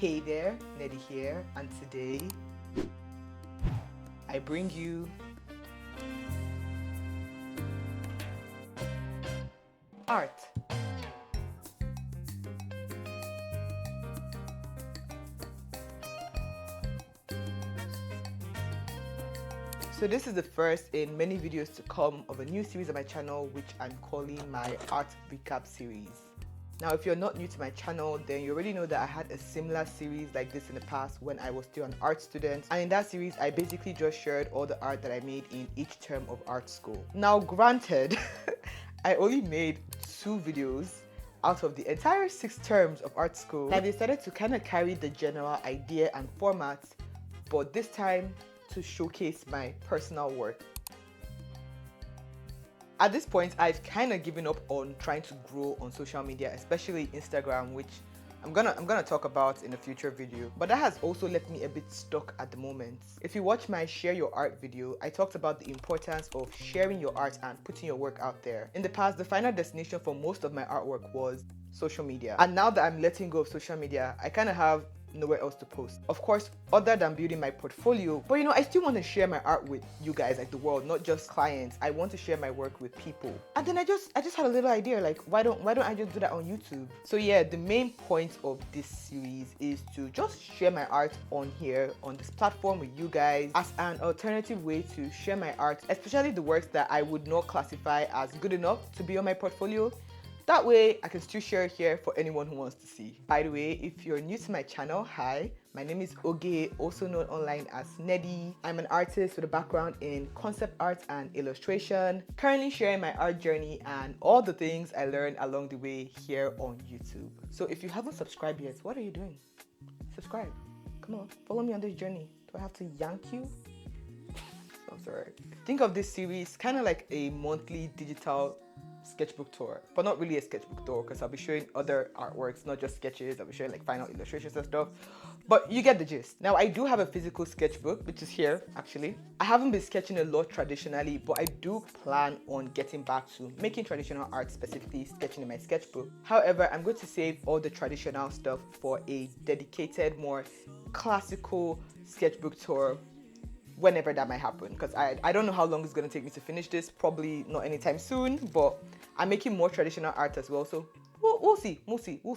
Hey there, Neddy here, and today I bring you art. So this is the first in many videos to come of a new series on my channel, which I'm calling my art recap series. Now, if you're not new to my channel, then you already know that I had a similar series like this in the past when I was still an art student. And in that series, I basically just shared all the art that I made in each term of art school. Now, granted, I only made 2 videos out of the entire 6 terms of art school. I decided to kind of carry the general idea and format, but this time to showcase my personal work. At this point, I've kind of given up on trying to grow on social media, especially Instagram, which I'm gonna talk about in a future video. But that has also left me a bit stuck at the moment. If you watch my share your art video, I talked about the importance of sharing your art and putting your work out there. In the past, the final destination for most of my artwork was social media. And now that I'm letting go of social media, I kind of have nowhere else to post. Of course, other than building my portfolio, but I still want to share my art with you guys, like the world, not just clients. I want to share my work with people. And then I just had a little idea, like why don't I just do that on YouTube? So yeah, the main point of this series is to just share my art on here, on this platform with you guys, as an alternative way to share my art, especially the works that I would not classify as good enough to be on my portfolio. That way, I can still share here for anyone who wants to see. By the way, if you're new to my channel, hi, my name is Oge, also known online as Neddy. I'm an artist with a background in concept art and illustration, currently sharing my art journey and all the things I learned along the way here on YouTube. So if you haven't subscribed yet, what are you doing? Subscribe. Come on, follow me on this journey. Do I have to yank you? I'm sorry. Think of this series kind of like a monthly digital sketchbook tour, but not really a sketchbook tour because I'll be showing other artworks, not just sketches. I'll be showing like final illustrations and stuff, but you get the gist. Now, I do have a physical sketchbook, which is here actually. I haven't been sketching a lot traditionally, but I do plan on getting back to making traditional art, specifically sketching in my sketchbook. However, I'm going to save all the traditional stuff for a dedicated, more classical sketchbook tour whenever that might happen, because I don't know how long it's going to take me to finish this. Probably not anytime soon, but I'm making more traditional art as well, so we'll see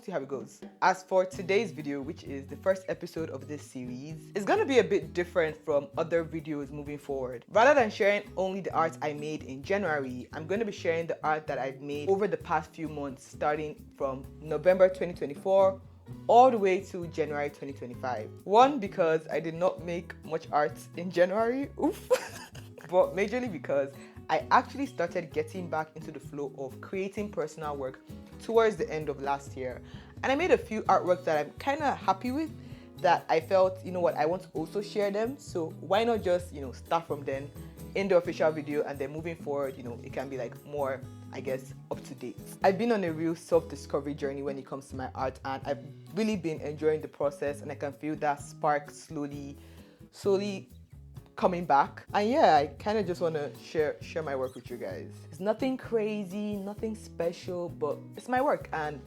how it goes. As for today's video, which is the first episode of this series, it's going to be a bit different from other videos moving forward. Rather than sharing only the art I made in January, I'm going to be sharing the art that I've made over the past few months, starting from November 2024 all the way to January 2025. One, because I did not make much art in January, oof, but majorly because I actually started getting back into the flow of creating personal work towards the end of last year. And I made a few artworks that I'm kind of happy with, that I felt, I want to also share them. So why not just, start from then in the official video, and then moving forward, it can be like more, I guess, up to date. I've been on a real self-discovery journey when it comes to my art, and I've really been enjoying the process, and I can feel that spark slowly coming back. And yeah, I kind of just want to share my work with you guys. It's nothing crazy, nothing special, but it's my work, and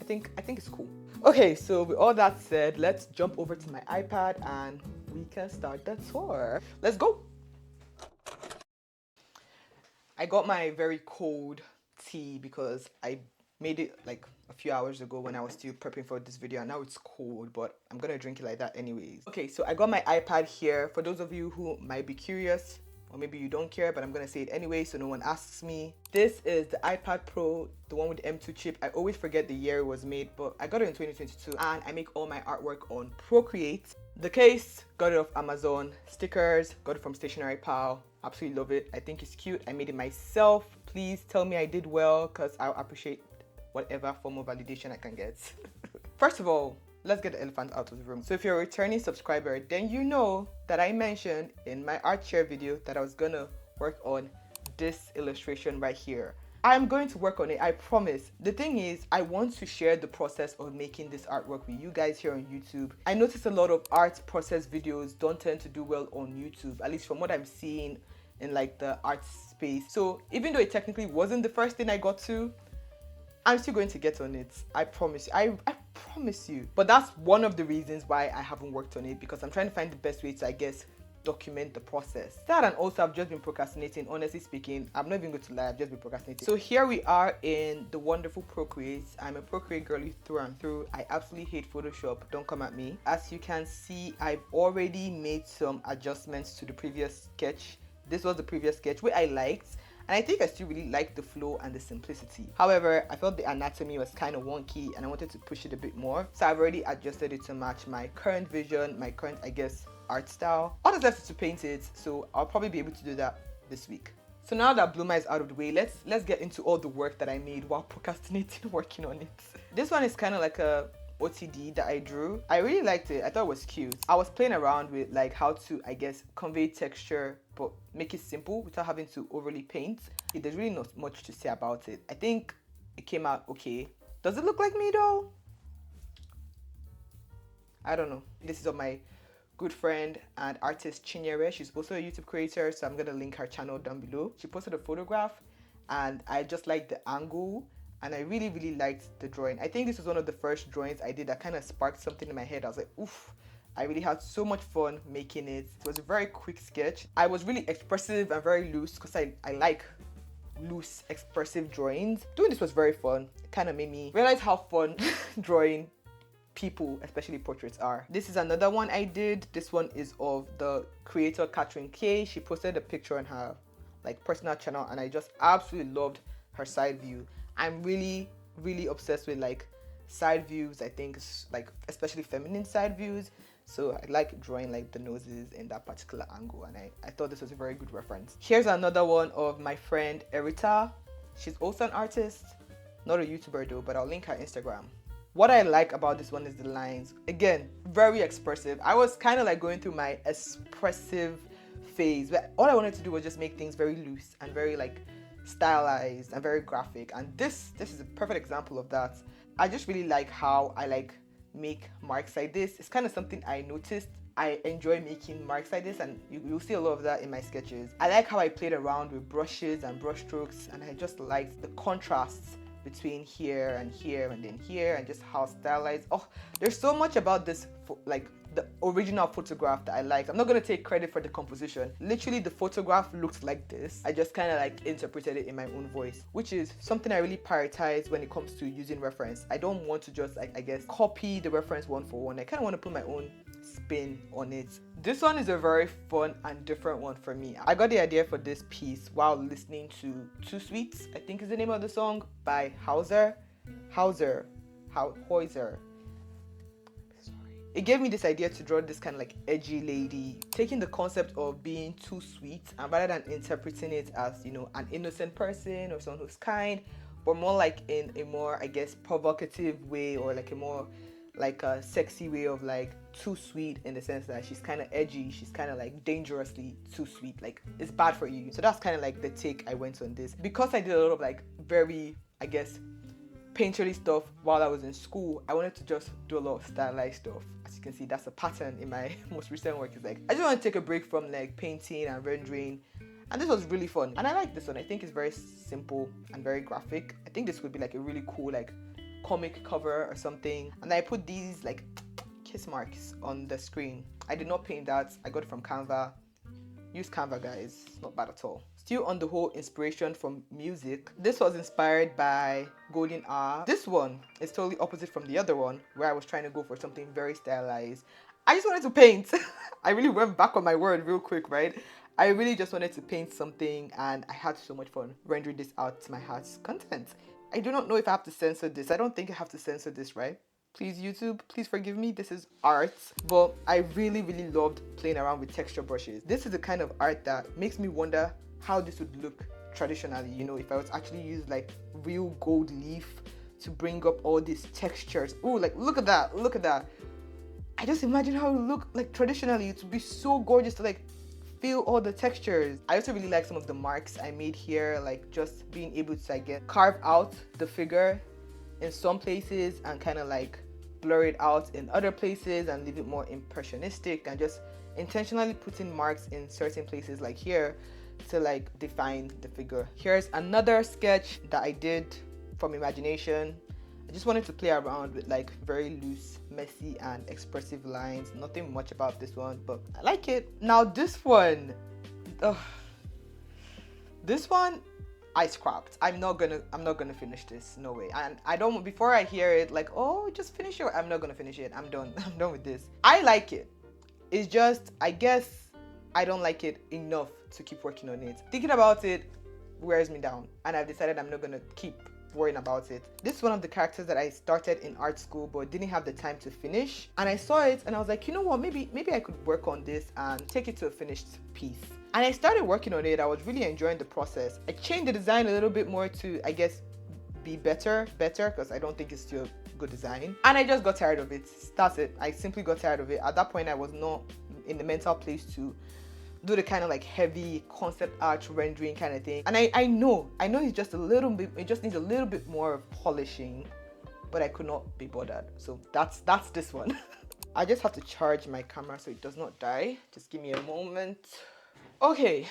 I think it's cool. Okay, so with all that said, let's jump over to my iPad and we can start the tour. Let's go. I got my very cold tea because I made it like a few hours ago when I was still prepping for this video, and now it's cold, but I'm gonna drink it like that anyways. Okay, so I got my iPad here. For those of you who might be curious, or maybe you don't care, but I'm gonna say it anyway so no one asks me. This is the iPad Pro, the one with the M2 chip. I always forget the year it was made, but I got it in 2022, and I make all my artwork on Procreate. The case, got it off Amazon. Stickers, got it from Stationery Pal. Absolutely love it. I think it's cute. I made it myself. Please tell me I did well, because I'll appreciate whatever form of validation I can get. First of all, let's get the elephant out of the room. So if you're a returning subscriber, then you know that I mentioned in my art share video that I was gonna work on this illustration right here. I'm going to work on it, I promise. The thing is, I want to share the process of making this artwork with you guys here on YouTube. I noticed a lot of art process videos don't tend to do well on YouTube, at least from what I'm seeing in like the art space. So even though it technically wasn't the first thing I got to, I'm still going to get on it. I promise you. I promise you. But that's one of the reasons why I haven't worked on it, because I'm trying to find the best way to, I guess, document the process. That, and also I've just been procrastinating. Honestly speaking, I'm not even going to lie, I've just been procrastinating. So here we are in the wonderful Procreate. I'm a Procreate girly through and through. I absolutely hate Photoshop, don't come at me. As you can see, I've already made some adjustments to the previous sketch. This was the previous sketch, which I liked, and I think I still really liked the flow and the simplicity. However, I felt the anatomy was kind of wonky and I wanted to push it a bit more. So I've already adjusted it to match my current vision, my current, I guess, art style. All that's left is to paint it, so I'll probably be able to do that this week. So now that Bloomer is out of the way, let's get into all the work that I made while procrastinating working on it. This one is kind of like a OTD that I drew. I really liked it. I thought it was cute. I was playing around with like how to, I guess, convey texture but make it simple without having to overly paint. There's really not much to say about it. I think it came out okay. Does it look like me though? I don't know. This is of my good friend and artist Chinyere. She's also a YouTube creator, so I'm gonna link her channel down below. She posted a photograph and I just liked the angle and I really liked the drawing. I think this was one of the first drawings I did that kind of sparked something in my head. I was like, oof, I really had so much fun making it. It was a very quick sketch. I was really expressive and very loose because I like loose, expressive drawings. Doing this was very fun. It kind of made me realize how fun drawing people, especially portraits, are. This is another one I did. This one is of the creator Catherine K. She posted a picture on her like personal channel and I just absolutely loved her side view. I'm really obsessed with like side views. I think like especially feminine side views, so I like drawing like the noses in that particular angle, and I thought this was a very good reference. Here's another one of my friend Erita. She's also an artist, not a YouTuber though, but I'll link her Instagram. What I like about this one is the lines. Again, very expressive. I was kind of like going through my expressive phase, but all I wanted to do was just make things very loose and very like stylized and very graphic, and this is a perfect example of that. I just really like how I like make marks like this. It's kind of something I noticed. I enjoy making marks like this, and you'll see a lot of that in my sketches. I like how I played around with brushes and brush strokes, and I just liked the contrasts between here and here and then here, and just how stylized. Oh, there's so much about this like the original photograph that I liked. I'm not gonna take credit for the composition. Literally the photograph looked like this. I just kind of like interpreted it in my own voice, which is something I really prioritize when it comes to using reference. I don't want to just like, I guess, copy the reference one for one. I kind of want to put my own spin on it. This one is a very fun and different one for me. I got the idea for this piece while listening to Too Sweet, I think is the name of the song, by Hauser. It gave me this idea to draw this kind of like edgy lady, taking the concept of being too sweet, and rather than interpreting it as, you know, an innocent person or someone who's kind, but more like in a more, I guess, provocative way, or like a more like a sexy way of like too sweet, in the sense that she's kind of edgy, she's kind of like dangerously too sweet, like it's bad for you. So that's kind of like the take I went on this. Because I did a lot of like very, I guess, painterly stuff while I was in school, I wanted to just do a lot of stylized stuff. As you can see, that's a pattern in my most recent work. Is like, I just want to take a break from like painting and rendering, and this was really fun. And I like this one. I think it's very simple and very graphic. I think this would be like a really cool like comic cover or something. And I put these like kiss marks on the screen. I did not paint that. I got it from Canva. Use Canva, guys. It's not bad at all. Still on the whole inspiration from music, this was inspired by Golden Hour. This one is totally opposite from the other one, where I was trying to go for something very stylized. I just wanted to paint. I really went back on my word real quick, right? I really just wanted to paint something, and I had so much fun rendering this out to my heart's content. I do not know if I have to censor this. I don't think I have to censor this, right? Please, YouTube, please forgive me. This is art. But I really loved playing around with texture brushes. This is the kind of art that makes me wonder how this would look traditionally, you know, if I was actually use like real gold leaf to bring up all these textures. Oh, like look at that, look at that. I just imagine how it would look like traditionally. It would be so gorgeous to like feel all the textures. I also really like some of the marks I made here, like just being able to, I guess, carve out the figure in some places and kind of like blur it out in other places and leave it more impressionistic, and just intentionally putting marks in certain places like here to like define the figure. Here's another sketch that I did from imagination. I just wanted to play around with like very loose, messy and expressive lines. Nothing much about this one, but I like it. Now this one, this one I scrapped. I'm not gonna finish this. No way. And I don't, before I hear it like, oh, just finish it. I'm not gonna finish it. I'm done. I'm done with this. I like it. It's just, I guess I don't like it enough to keep working on it. Thinking about it wears me down, and I've decided I'm not gonna keep worrying about it. This is one of the characters that I started in art school but didn't have the time to finish, and I saw it and I was like, you know what, maybe I could work on this and take it to a finished piece. And I started working on it. I was really enjoying the process. I changed the design a little bit more to, I guess, be better, because I don't think it's still good design, and I just got tired of it. That's it. I simply got tired of it. At that point I was not in the mental place to do the kind of like heavy concept art rendering kind of thing. And I know it's just a little bit, it just needs a little bit more of polishing, but I could not be bothered. So that's this one. I just have to charge my camera so it does not die. Just give me a moment. Okay,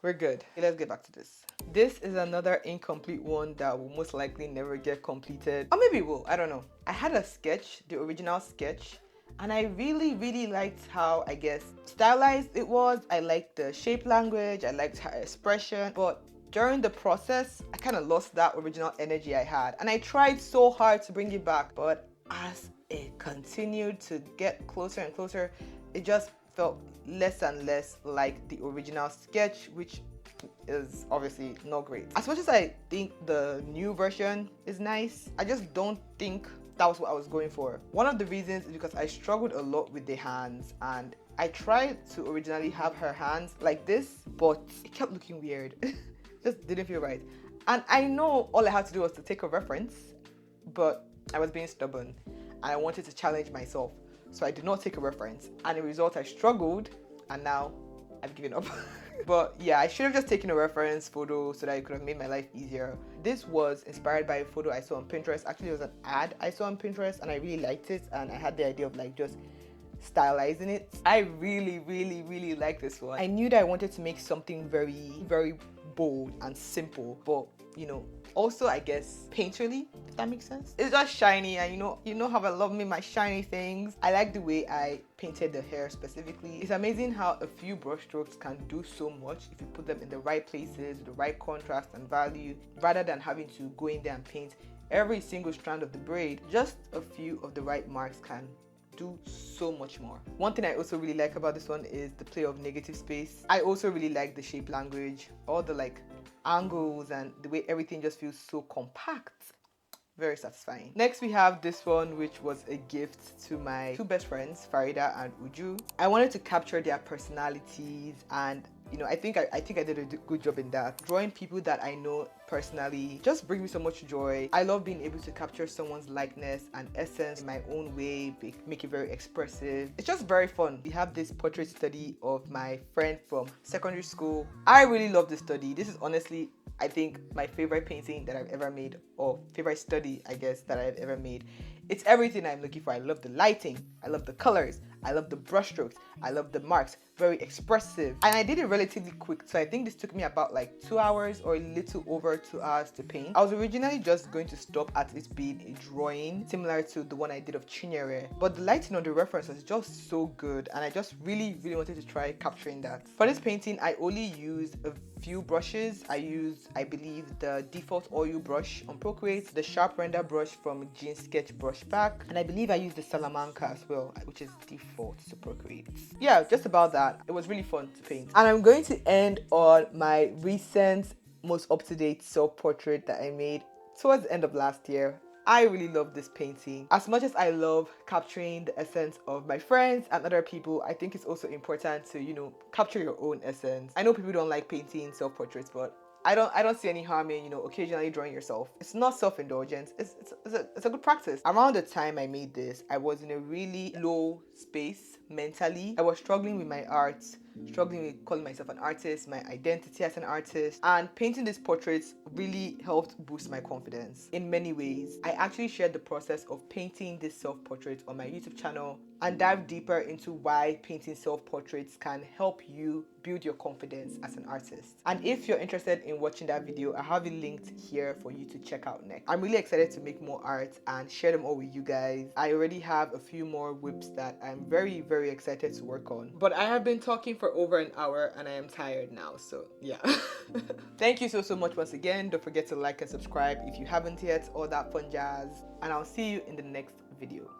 we're good. Okay, let's get back to this. This is another incomplete one that will most likely never get completed, or maybe it will, I don't know. I had a sketch, the original sketch, and I really liked how, I guess, stylized it was. I liked the shape language, I liked her expression, but during the process I kind of lost that original energy I had, and I tried so hard to bring it back, but as it continued to get closer and closer, it just felt less and less like the original sketch, which is obviously not great. As much as I think the new version is nice, I just don't think that was what I was going for. One of the reasons is because I struggled a lot with the hands, and I tried to originally have her hands like this, but it kept looking weird. Just didn't feel right. And I know all I had to do was to take a reference, but I was being stubborn and I wanted to challenge myself. So I did not take a reference, and the result, I struggled, and now I've given up. But yeah, I should have just taken a reference photo so that it could have made my life easier. This was inspired by a photo I saw on Pinterest. Actually, it was an ad I saw on Pinterest, and I really liked it, and I had the idea of like just stylizing it. I really like this one. I knew that I wanted to make something very bold and simple, but you know, also I guess painterly, if that makes sense. It's just shiny, and you know how I love me my shiny things. I like the way I painted the hair specifically. It's amazing how a few brush strokes can do so much if you put them in the right places with the right contrast and value, rather than having to go in there and paint every single strand of the braid. Just a few of the right marks can do so much more. One thing I also really like about this one is the play of negative space. I also really like the shape language, all the like angles and the way everything just feels so compact. Very satisfying. Next we have this one, which was a gift to my two best friends, Farida and Uju. I wanted to capture their personalities, and you know, I think I did a good job in that. Drawing people that I know personally just brings me so much joy. I love being able to capture someone's likeness and essence in my own way, make it very expressive. It's just very fun. We have this portrait study of my friend from secondary school. I really love this study. This is honestly, I think, my favorite painting that I've ever made, or favorite study, I guess, that I've ever made. It's everything I'm looking for. I love the lighting, I love the colors, I love the brush strokes, I love the marks, very expressive. And I did it relatively quick, so I think this took me about like 2 hours or a little over 2 hours to paint. I was originally just going to stop at it being a drawing similar to the one I did of Chinyere, but the lighting on the reference was just so good, and I just really wanted to try capturing that. For this painting, I only used a few brushes. I used, I believe, the default oil brush on Procreate, the sharp render brush from Jean Sketch Brush Pack, and I believe I used the Salamanca as well, which is default to Procreate. Yeah, just about that. It was really fun to paint. And I'm going to end on my recent, most up-to-date self-portrait that I made towards the end of last year. I really love this painting. As much as I love capturing the essence of my friends and other people, I think it's also important to, you know, capture your own essence. I know people don't like painting self-portraits, but I don't see any harm in, you know, occasionally drawing yourself. It's not self-indulgence. It's a good practice. Around the time I made this, I was in a really low space mentally. I was struggling with my art, struggling with calling myself an artist, my identity as an artist, and painting these portraits really helped boost my confidence in many ways. I actually shared the process of painting this self-portrait on my YouTube channel and dive deeper into why painting self-portraits can help you build your confidence as an artist. And if you're interested in watching that video, I have it linked here for you to check out next. I'm really excited to make more art and share them all with you guys. I already have a few more whips that I'm very, very excited to work on. But I have been talking for over an hour and I am tired now, so yeah. Thank you so much once again. Don't forget to like and subscribe if you haven't yet, all that fun jazz. And I'll see you in the next video.